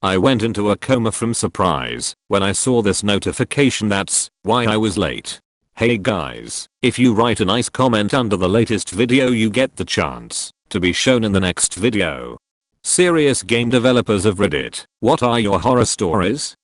I went into a coma from surprise when I saw this notification. That's why I was late. Hey guys, if you write a nice comment under the latest video you get the chance to be shown in the next video. Serious game developers of Reddit, what are your horror stories?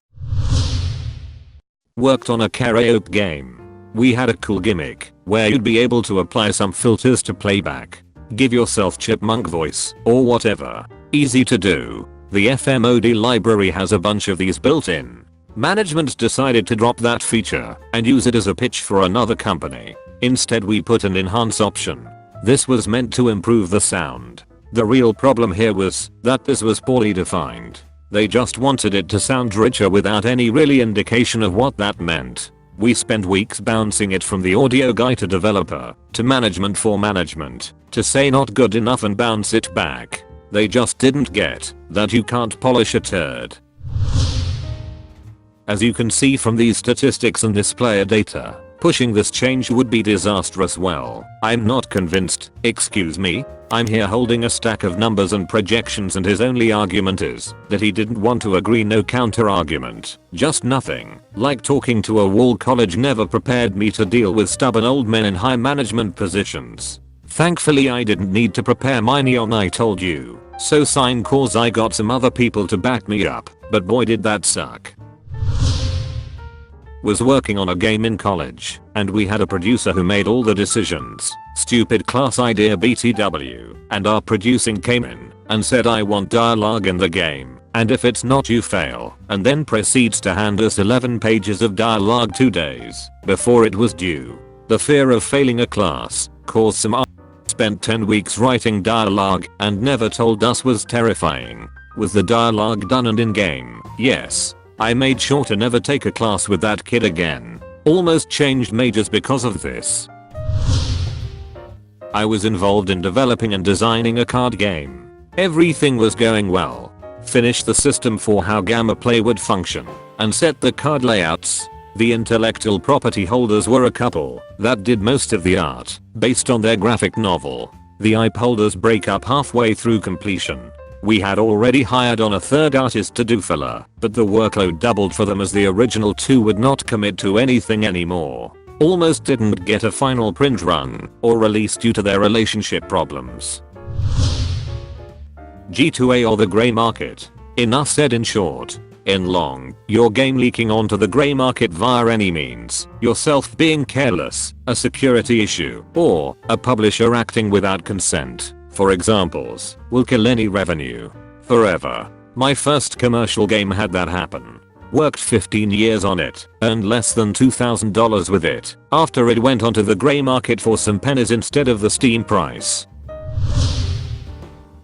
Worked on a karaoke game. We had a cool gimmick where you'd be able to apply some filters to playback. Give yourself chipmunk voice or whatever. Easy to do. The FMOD library has a bunch of these built in. Management decided to drop that feature and use it as a pitch for another company. Instead we put an enhance option. This was meant to improve the sound. The real problem here was that this was poorly defined. They just wanted it to sound richer without any really indication of what that meant. We spent weeks bouncing it from the audio guy to developer, to management for management, to say not good enough and bounce it back. They just didn't get that you can't polish a turd. As you can see from these statistics and this player data, pushing this change would be disastrous. Well, I'm not convinced. Excuse me? I'm here holding a stack of numbers and projections and his only argument is that he didn't want to agree. No counter argument. Just nothing. Like talking to a wall. College never prepared me to deal with stubborn old men in high management positions. Thankfully I didn't need to prepare mine on I told you. So sign cause I got some other people to back me up, but boy did that suck. Was working on a game in college, and we had a producer who made all the decisions. Stupid class idea BTW, and our producing came in and said I want dialogue in the game, and if it's not you fail, and then proceeds to hand us 11 pages of dialogue 2 days before it was due. The fear of failing a class caused some spent 10 weeks writing dialogue and never told us was terrifying. Was the dialogue done and in game? Yes. I made sure to never take a class with that kid again. Almost changed majors because of this. I was involved in developing and designing a card game. Everything was going well. Finished the system for how Gamma Play would function and set the card layouts. The intellectual property holders were a couple that did most of the art based on their graphic novel. The IP holders break up halfway through completion. We had already hired on a third artist to do filler, but the workload doubled for them as the original two would not commit to anything anymore. Almost didn't get a final print run or release due to their relationship problems. G2A or the grey market. Enough said. In short. In long, your game leaking onto the grey market via any means, yourself being careless, a security issue, or a publisher acting without consent, for examples, will kill any revenue. Forever. My first commercial game had that happen. Worked 15 years on it, earned less than $2,000 with it, after it went onto the grey market for some pennies instead of the Steam price.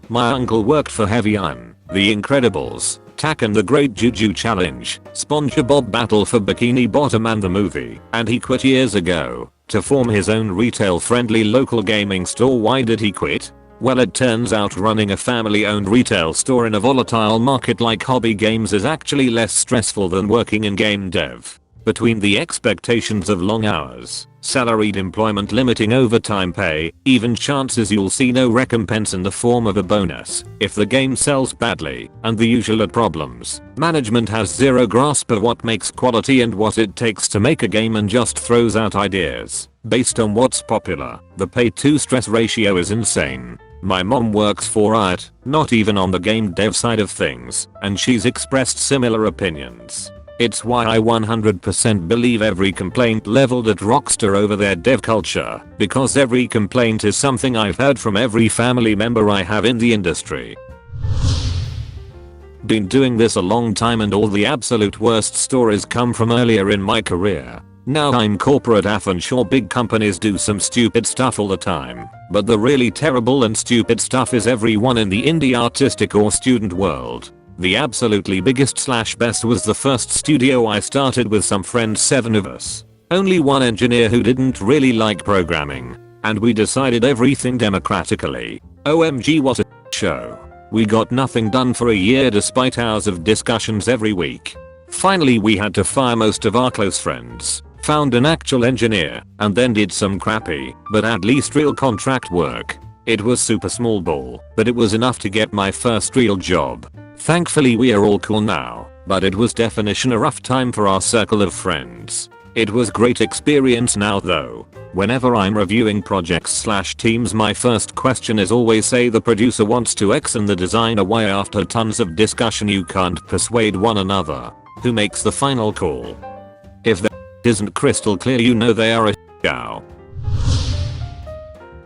My uncle worked for Heavy Iron, The Incredibles, Tak and the Great Juju Challenge, SpongeBob Battle for Bikini Bottom and the movie, and he quit years ago to form his own retail-friendly local gaming store. Why did he quit? Well, it turns out running a family-owned retail store in a volatile market like hobby games is actually less stressful than working in game dev. Between the expectations of long hours, salaried employment limiting overtime pay, even chances you'll see no recompense in the form of a bonus if the game sells badly, and the usual problems, management has zero grasp of what makes quality and what it takes to make a game and just throws out ideas based on what's popular. The pay-to-stress ratio is insane. My mom works for Riot, not even on the game dev side of things, and she's expressed similar opinions. It's why I 100% believe every complaint leveled at Rockstar over their dev culture, because every complaint is something I've heard from every family member I have in the industry. Been doing this a long time and all the absolute worst stories come from earlier in my career. Now I'm corporate AF and sure big companies do some stupid stuff all the time, but the really terrible and stupid stuff is everyone in the indie artistic or student world. The absolutely biggest / best was the first studio I started with some friends, 7 of us. Only one engineer who didn't really like programming, and we decided everything democratically. OMG, what a show. We got nothing done for a year despite hours of discussions every week. Finally we had to fire most of our close friends, found an actual engineer, and then did some crappy, but at least real contract work. It was super small ball, but it was enough to get my first real job. Thankfully we are all cool now, but it was definition a rough time for our circle of friends. It was great experience now though. Whenever I'm reviewing projects/teams, my first question is always say the producer wants to X and the designer Y. After tons of discussion you can't persuade one another. Who makes the final call? If that isn't crystal clear, you know they are a cow.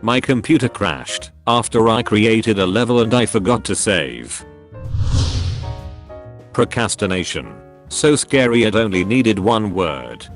My computer crashed after I created a level and I forgot to save. Procrastination. So scary it only needed one word.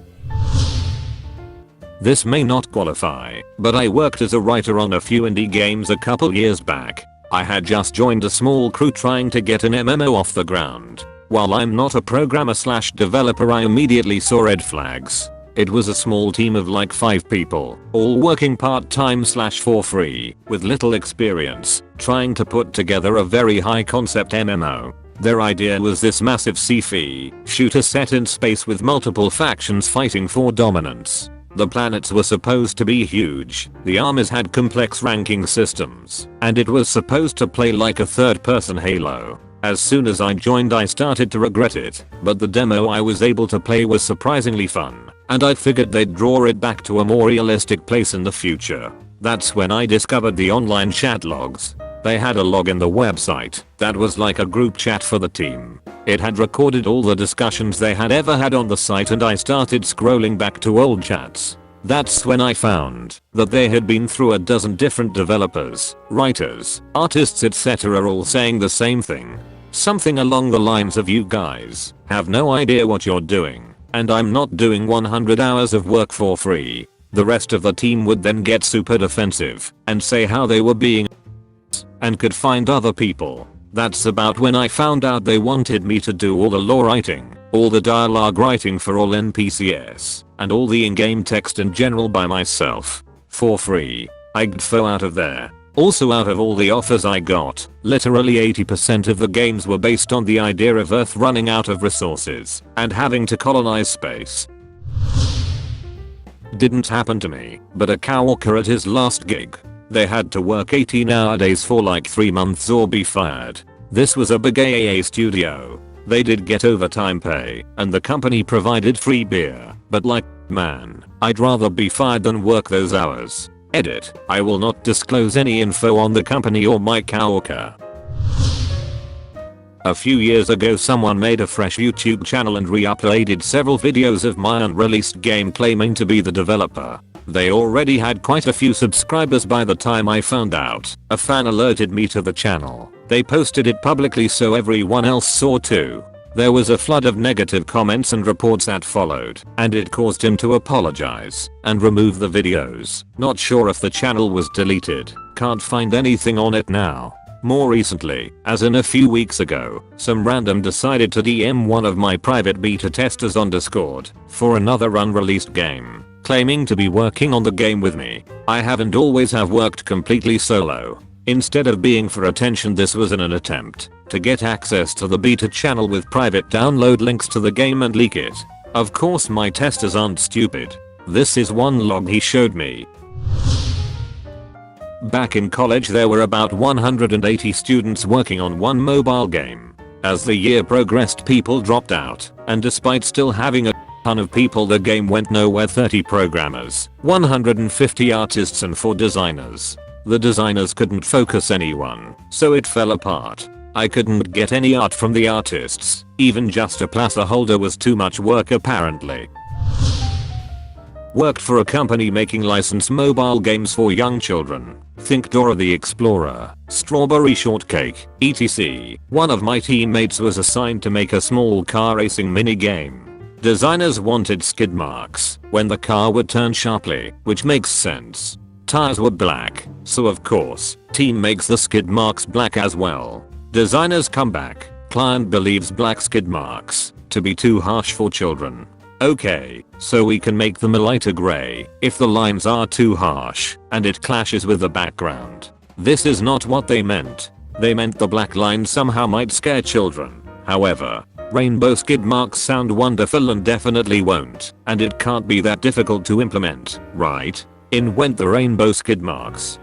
This may not qualify, but I worked as a writer on a few indie games a couple years back. I had just joined a small crew trying to get an MMO off the ground. While I'm not a programmer/developer, I immediately saw red flags. It was a small team of like 5 people, all working part-time/for free, with little experience, trying to put together a very high concept MMO. Their idea was this massive sci-fi shooter set in space with multiple factions fighting for dominance. The planets were supposed to be huge, the armies had complex ranking systems, and it was supposed to play like a third-person Halo. As soon as I joined I started to regret it, but the demo I was able to play was surprisingly fun, and I figured they'd draw it back to a more realistic place in the future. That's when I discovered the online chat logs. They had a log in the website that was like a group chat for the team. It had recorded all the discussions they had ever had on the site, and I started scrolling back to old chats. That's when I found that they had been through a dozen different developers, writers, artists, etc., all saying the same thing. Something along the lines of, "You guys have no idea what you're doing, and I'm not doing 100 hours of work for free." The rest of the team would then get super defensive and say how they were being and could find other people. That's about when I found out they wanted me to do all the lore writing, all the dialogue writing for all NPCs, and all the in-game text in general by myself. For free. I'd throw out of there. Also, out of all the offers I got, literally 80% of the games were based on the idea of Earth running out of resources and having to colonize space. Didn't happen to me, but a coworker at his last gig. They had to work 18-hour days for like 3 months or be fired. This was a big AAA studio. They did get overtime pay, and the company provided free beer, but like, man, I'd rather be fired than work those hours. Edit. I will not disclose any info on the company or my coworker. A few years ago someone made a fresh YouTube channel and re-uploaded several videos of my unreleased game claiming to be the developer. They already had quite a few subscribers by the time I found out. A fan alerted me to the channel. They posted it publicly so everyone else saw too. There was a flood of negative comments and reports that followed, and it caused him to apologize and remove the videos. Not sure if the channel was deleted. Can't find anything on it now. More recently, as in a few weeks ago, some random decided to DM one of my private beta testers on Discord for another unreleased game, claiming to be working on the game with me. I haven't always have worked completely solo. Instead of being for attention, this was an attempt to get access to the beta channel with private download links to the game and leak it. Of course my testers aren't stupid. This is one log he showed me. Back in college there were about 180 students working on one mobile game. As the year progressed people dropped out, and despite still having a ton of people the game went nowhere. 30 programmers, 150 artists and 4 designers. The designers couldn't focus anyone, so it fell apart. I couldn't get any art from the artists, even just a placeholder was too much work apparently. Worked for a company making licensed mobile games for young children. Think Dora the Explorer, Strawberry Shortcake, etc. One of my teammates was assigned to make a small car racing minigame. Designers wanted skid marks when the car would turn sharply, which makes sense. Tires were black, so of course, team makes the skid marks black as well. Designers come back, client believes black skid marks to be too harsh for children. Okay, so we can make them a lighter grey if the lines are too harsh and it clashes with the background. This is not what they meant. They meant the black lines somehow might scare children. However, rainbow skid marks sound wonderful and definitely won't, and it can't be that difficult to implement, right? In went the rainbow skid marks.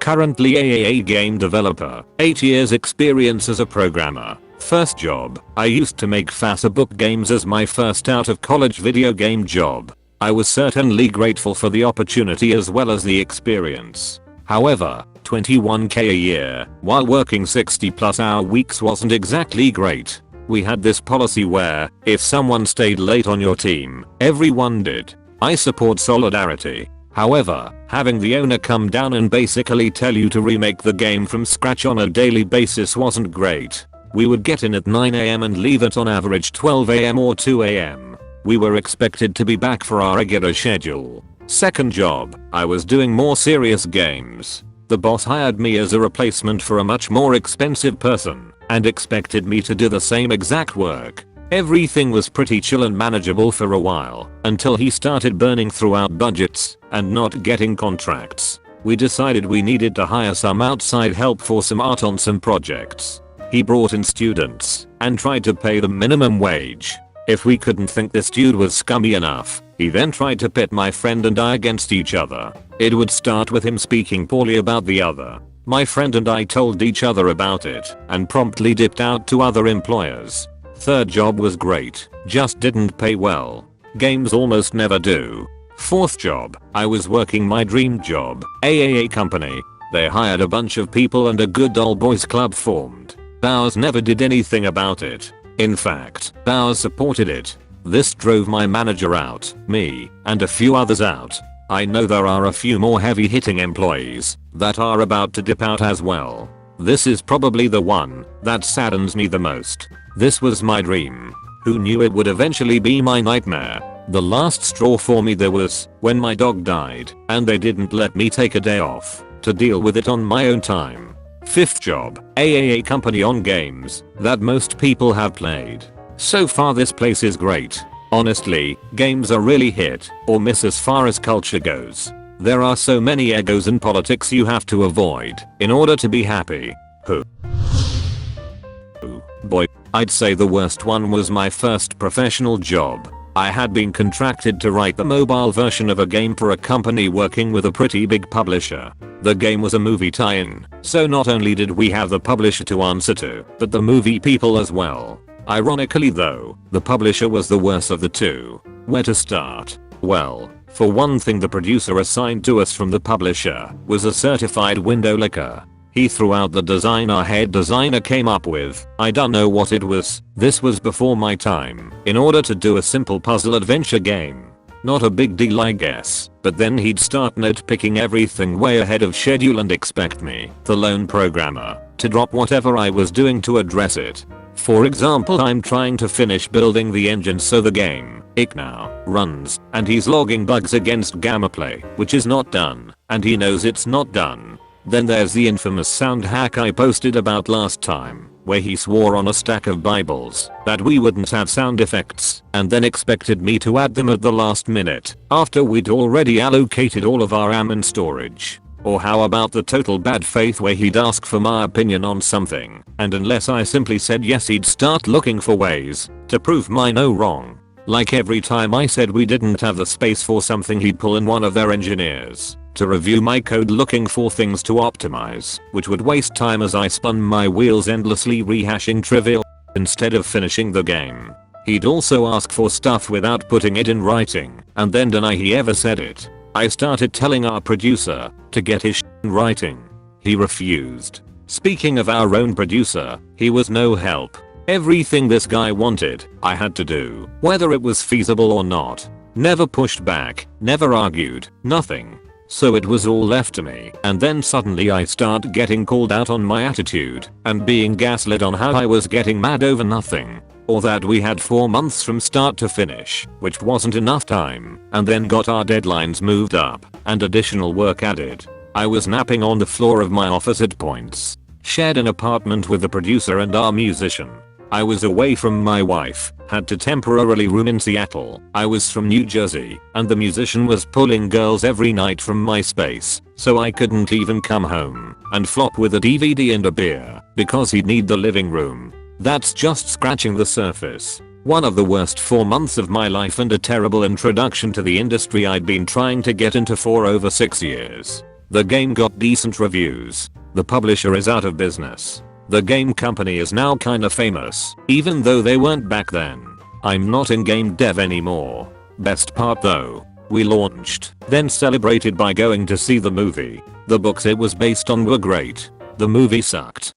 Currently AAA game developer, 8 years experience as a programmer. First job, I used to make book games as my first out of college video game job. I was certainly grateful for the opportunity as well as the experience. However, 21k a year while working 60+ hour weeks wasn't exactly great. We had this policy where, if someone stayed late on your team, everyone did. I support solidarity. However, having the owner come down and basically tell you to remake the game from scratch on a daily basis wasn't great. We would get in at 9 AM and leave at on average 12 AM or 2 AM. We were expected to be back for our regular schedule. Second job, I was doing more serious games. The boss hired me as a replacement for a much more expensive person and expected me to do the same exact work. Everything was pretty chill and manageable for a while until he started burning through our budgets and not getting contracts. We decided we needed to hire some outside help for some art on some projects. He brought in students and tried to pay them minimum wage. If we couldn't think this dude was scummy enough, he then tried to pit my friend and I against each other. It would start with him speaking poorly about the other. My friend and I told each other about it and promptly dipped out to other employers. Third job was great, just didn't pay well. Games almost never do. Fourth job, I was working my dream job, AAA company. They hired a bunch of people and a good old boys club formed. Ours never did anything about it. In fact, ours supported it. This drove my manager out, me, and a few others out. I know there are a few more heavy hitting employees that are about to dip out as well. This is probably the one that saddens me the most. This was my dream. Who knew it would eventually be my nightmare? The last straw for me there was when my dog died and they didn't let me take a day off to deal with it on my own time. Fifth job, AAA company on games that most people have played. So far this place is great. Honestly, games are really hit or miss as far as culture goes. There are so many egos and politics you have to avoid in order to be happy. Boy, I'd say the worst one was my first professional job. I had been contracted to write the mobile version of a game for a company working with a pretty big publisher. The game was a movie tie-in, so not only did we have the publisher to answer to, but the movie people as well. Ironically though, the publisher was the worst of the two. Where to start? Well, for one thing the producer assigned to us from the publisher was a certified window licker. He threw out the design our head designer came up with. I don't know what it was. This was before my time. In order to do a simple puzzle adventure game. Not a big deal I guess, but then he'd start nitpicking everything way ahead of schedule and expect me, the lone programmer, to drop whatever I was doing to address it. For example, I'm trying to finish building the engine so the game, it now, runs, and he's logging bugs against Gammaplay, which is not done, and he knows it's not done. Then there's the infamous sound hack I posted about last time, where he swore on a stack of Bibles that we wouldn't have sound effects and then expected me to add them at the last minute after we'd already allocated all of our RAM and storage. Or how about the total bad faith where he'd ask for my opinion on something, and unless I simply said yes he'd start looking for ways to prove my no wrong. Like every time I said we didn't have the space for something he'd pull in one of their engineers to review my code looking for things to optimize, which would waste time as I spun my wheels endlessly rehashing trivial instead of finishing the game. He'd also ask for stuff without putting it in writing and then deny he ever said it. I started telling our producer to get his in writing. He refused. Speaking of our own producer, he was no help. Everything this guy wanted, I had to do, whether it was feasible or not. Never pushed back, never argued, nothing. So it was all left to me, and then suddenly I start getting called out on my attitude and being gaslit on how I was getting mad over nothing. Or that we had 4 months from start to finish, which wasn't enough time, and then got our deadlines moved up and additional work added. I was napping on the floor of my office at points. Shared an apartment with the producer and our musician. I was away from my wife, had to temporarily room in Seattle. I was from New Jersey, and the musician was pulling girls every night from my space, so I couldn't even come home and flop with a DVD and a beer, because he'd need the living room. That's just scratching the surface. One of the worst 4 months of my life and a terrible introduction to the industry I'd been trying to get into for over 6 years. The game got decent reviews. The publisher is out of business. The game company is now kinda famous, even though they weren't back then. I'm not in game dev anymore. Best part though, we launched, then celebrated by going to see the movie. The books it was based on were great. The movie sucked.